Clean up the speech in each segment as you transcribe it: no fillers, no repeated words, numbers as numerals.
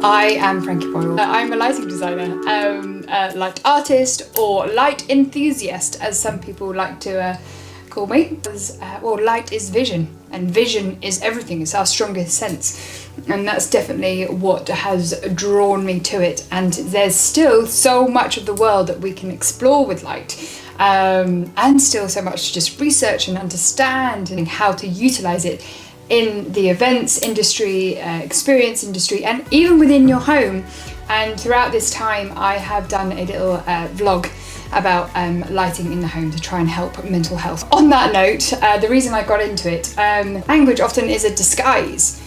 I am Frankie Boyle. I'm a lighting designer, light artist, or light enthusiast, as some people like to call me. Well, light is vision, and vision is everything. It's our strongest sense, and that's definitely what has drawn me to it. And there's still so much of the world that we can explore with light, and still so much to just research and understand and how to utilize it in the events industry, experience industry, and even within your home. And throughout this time I have done a little vlog about lighting in the home to try and help mental health. On that note, the reason I got into it, language often is a disguise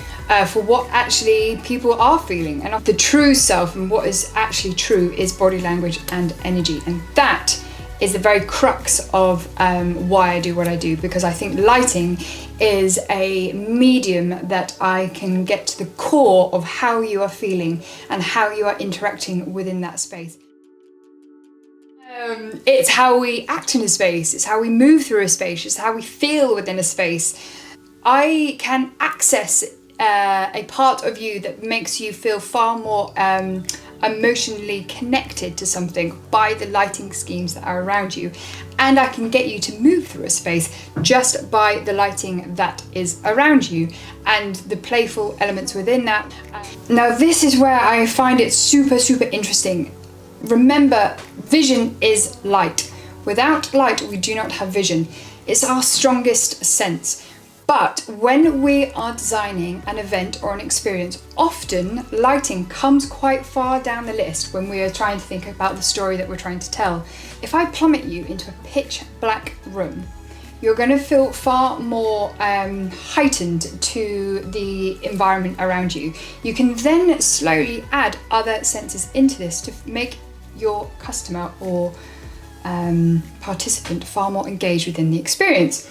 for what actually people are feeling, and the true self and what is actually true is body language and energy. And that is the very crux of why I do what I do, because I think lighting is a medium that I can get to the core of how you are feeling and how you are interacting within that space. It's how we act in a space, it's how we move through a space, it's how we feel within a space. I can access a part of you that makes you feel far more emotionally connected to something by the lighting schemes that are around you, and I can get you to move through a space just by the lighting that is around you and the playful elements within that. Now this is where I find it super interesting. Remember, vision is light. Without light we do not have vision. It's our strongest sense. But when we are designing an event or an experience, often lighting comes quite far down the list when we are trying to think about the story that we're trying to tell. If I plummet you into a pitch black room, you're going to feel far more heightened to the environment around you. You can then slowly add other senses into this to make your customer or participant far more engaged within the experience.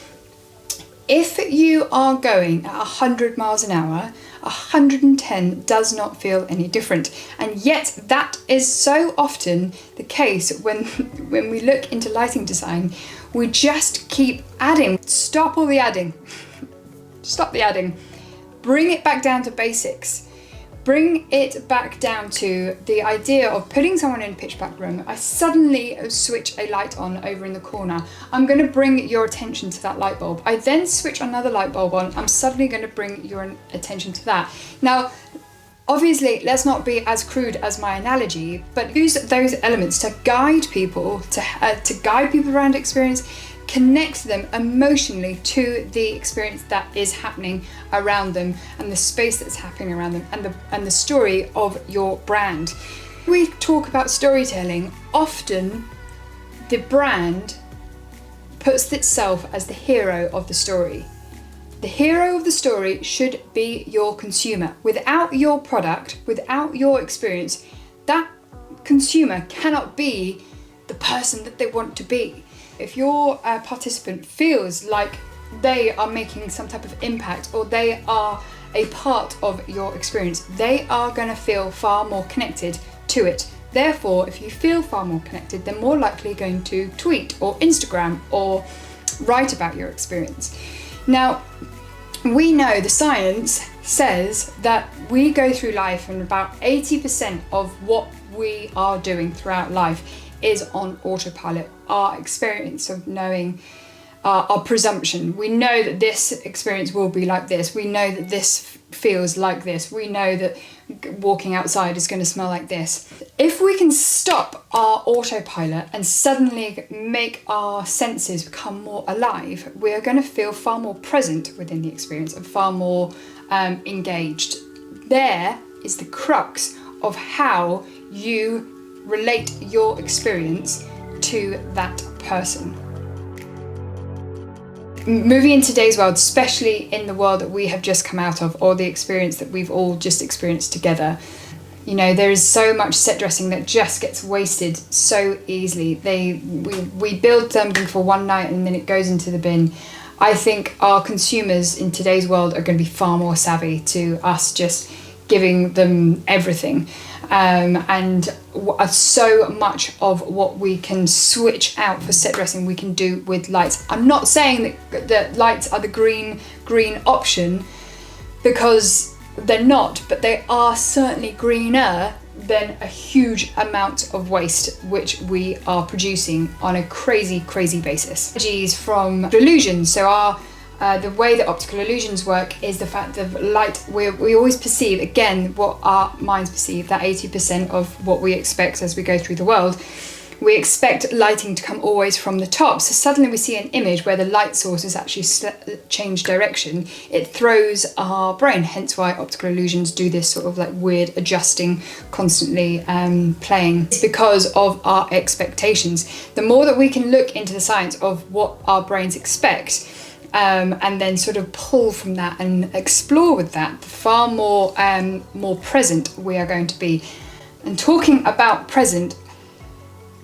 If you are going at 100 miles an hour, 110 does not feel any different. And yet that is so often the case when we look into lighting design. We just keep adding. Stop all the adding. Stop the adding. Bring it back down to basics. Bring it back down to the idea of putting someone in a pitch black room. I suddenly switch a light on over in the corner. I'm going to bring your attention to that light bulb. I then switch another light bulb on. I'm suddenly going to bring your attention to that. Now, obviously, let's not be as crude as my analogy, but use those elements to guide people, to guide people around experience, connect them emotionally to the experience that is happening around them and the space that's happening around them and the story of your brand. When we talk about storytelling, often the brand puts itself as the hero of the story. The hero of the story should be your consumer. Without your product, without your experience, that consumer cannot be the person that they want to be. If your participant feels like they are making some type of impact or they are a part of your experience, they are going to feel far more connected to it. Therefore, if you feel far more connected, they're more likely going to tweet or Instagram or write about your experience. Now, we know the science says that we go through life and about 80% of what we are doing throughout life is on autopilot. Our experience of knowing, our presumption. We know that this experience will be like this. We know that this feels like this. We know that walking outside is going to smell like this. If we can stop our autopilot and suddenly make our senses become more alive, we are going to feel far more present within the experience and far more engaged. There is the crux of how you relate your experience to that person. Moving in today's world, especially in the world that we have just come out of, or the experience that we've all just experienced together, you know, there is so much set dressing that just gets wasted so easily. We build something for one night and then it goes into the bin. I think our consumers in today's world are going to be far more savvy to us just giving them everything. And so much of what we can switch out for set dressing we can do with lights. I'm not saying that lights are the green option, because they're not, but they are certainly greener than a huge amount of waste which we are producing on a crazy basis. Energies from illusions. So the way that optical illusions work is the fact that light, we always perceive, again, what our minds perceive, that 80% of what we expect as we go through the world. We expect lighting to come always from the top. So suddenly we see an image where the light source has actually changed direction. It throws our brain, hence why optical illusions do this sort of like weird adjusting, constantly playing. It's because of our expectations. The more that we can look into the science of what our brains expect, and then sort of pull from that and explore with that, the far more present we are going to be. And talking about present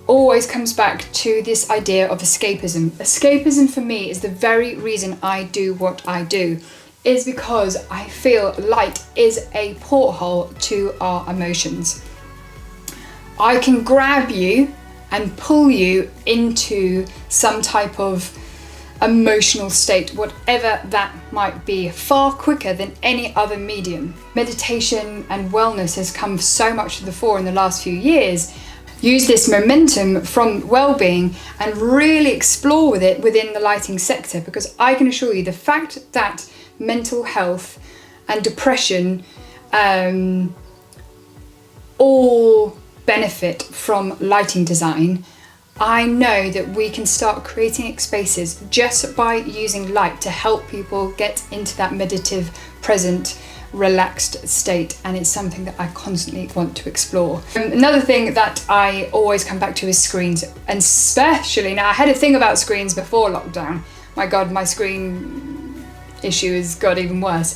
always comes back to this idea of escapism. Escapism for me is the very reason I do what I do, is because I feel light is a porthole to our emotions. I can grab you and pull you into some type of emotional state, whatever that might be, far quicker than any other medium. Meditation and wellness has come so much to the fore in the last few years. Use this momentum from well-being and really explore with it within the lighting sector, because I can assure you the fact that mental health and depression all benefit from lighting design. I know that we can start creating spaces just by using light to help people get into that meditative, present, relaxed state, and it's something that I constantly want to explore. Another thing that I always come back to is screens, and especially now, I had a thing about screens before lockdown. My God, my screen issue has got even worse.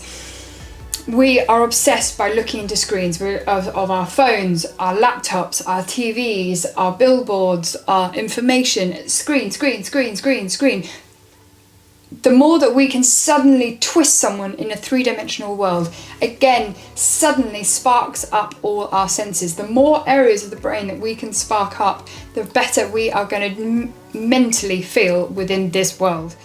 We are obsessed by looking into screens of our phones, our laptops, our TVs, our billboards, our information. Screen. The more that we can suddenly twist someone in a three-dimensional world, again, suddenly sparks up all our senses. The more areas of the brain that we can spark up, the better we are going to mentally feel within this world.